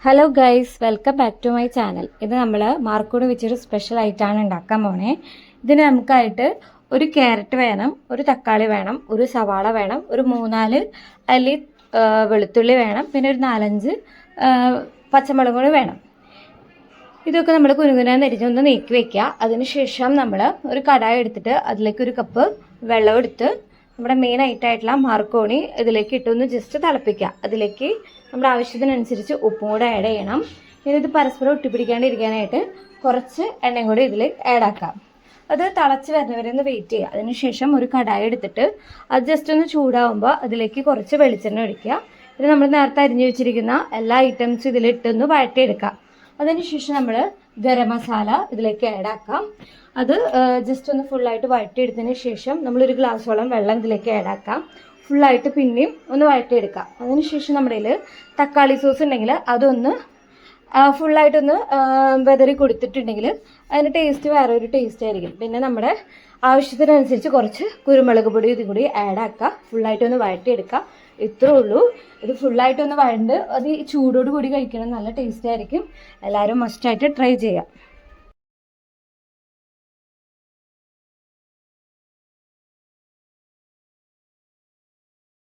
Hello guys, welcome back to my channel. ഇത് നമ്മൾ മാർക്കോട് വെച്ചൊരു സ്പെഷ്യൽ ആയിട്ടാണ് ഉണ്ടാക്കാൻ പോണേ. ഇതിന് നമുക്കായിട്ട് ഒരു ക്യാരറ്റ് വേണം, ഒരു തക്കാളി വേണം, ഒരു സവാള വേണം, ഒരു 3-4 അല്ലി വെളുത്തുള്ളി വേണം, പിന്നെ ഒരു 4-5 പച്ചമുളക് കൂടി വേണം. ഇതൊക്കെ നമ്മൾ കുനുകുനാന്ന് അരിഞ്ഞൊന്ന് നീക്കി വെക്കുക. അതിനുശേഷം നമ്മൾ ഒരു കടായി എടുത്തിട്ട് അതിലേക്ക് ഒരു കപ്പ് വെള്ളം എടുത്ത് നമ്മുടെ മെയിൻ ആയിട്ടുള്ള മാർക്കോണി ഇതിലേക്ക് ഇട്ടൊന്ന് ജസ്റ്റ് തിളപ്പിക്കുക. അതിലേക്ക് നമ്മുടെ ആവശ്യത്തിനനുസരിച്ച് ഉപ്പും കൂടെ ആഡ് ചെയ്യണം. ഇനി ഇത് പരസ്പരം ഒട്ടിപ്പിടിക്കാണ്ടിരിക്കാനായിട്ട് കുറച്ച് എണ്ണയും കൂടി ഇതിൽ ആഡ് ആക്കാം. അത് തിളച്ച് വരുന്നവരെ ഒന്ന് വെയിറ്റ് ചെയ്യുക. അതിനുശേഷം ഒരു കടായി എടുത്തിട്ട് അത് ജസ്റ്റ് ഒന്ന് ചൂടാവുമ്പോൾ അതിലേക്ക് കുറച്ച് വെളിച്ചെണ്ണ ഒഴിക്കുക. ഇത് നമ്മൾ നേരത്തെ അരിഞ്ഞു വെച്ചിരിക്കുന്ന എല്ലാ ഐറ്റംസും ഇതിലിട്ടൊന്ന് വഴറ്റിയെടുക്കാം. അതിനുശേഷം നമ്മൾ ഗരം മസാല ഇതിലേക്ക് ആഡ് ആക്കാം. അത് ജസ്റ്റ് ഒന്ന് ഫുള്ളായിട്ട് വഴറ്റിയെടുത്തതിന് ശേഷം നമ്മളൊരു ഗ്ലാസ്സോളം വെള്ളം ഇതിലേക്ക് ആഡ് ആക്കാം. ഫുള്ളായിട്ട് പിന്നെയും ഒന്ന് വഴറ്റിയെടുക്കാം. അതിനുശേഷം നമ്മുടെ കയ്യിൽ തക്കാളി സോസ് ഉണ്ടെങ്കിൽ അതൊന്ന് ഫുള്ളായിട്ടൊന്ന് വെതറി കൊടുത്തിട്ടുണ്ടെങ്കിൽ അതിൻ്റെ ടേസ്റ്റ് വേറെ ഒരു ടേസ്റ്റ് ആയിരിക്കും. പിന്നെ നമ്മുടെ ആവശ്യത്തിനനുസരിച്ച് കുറച്ച് കുരുമുളക് പൊടി ഇതും കൂടി ആഡ് ആക്കുക. ഫുള്ളായിട്ടൊന്ന് വഴറ്റിയെടുക്കുക. ഇത്രേ ഉള്ളൂ. ഇത് ഫുള്ളായിട്ടൊന്ന് വഴണ്ട് അത് ചൂടോട് കൂടി കഴിക്കണം, നല്ല ടേസ്റ്റ് ആയിരിക്കും. എല്ലാവരും മസ്റ്റായിട്ട് ട്രൈ ചെയ്യാം.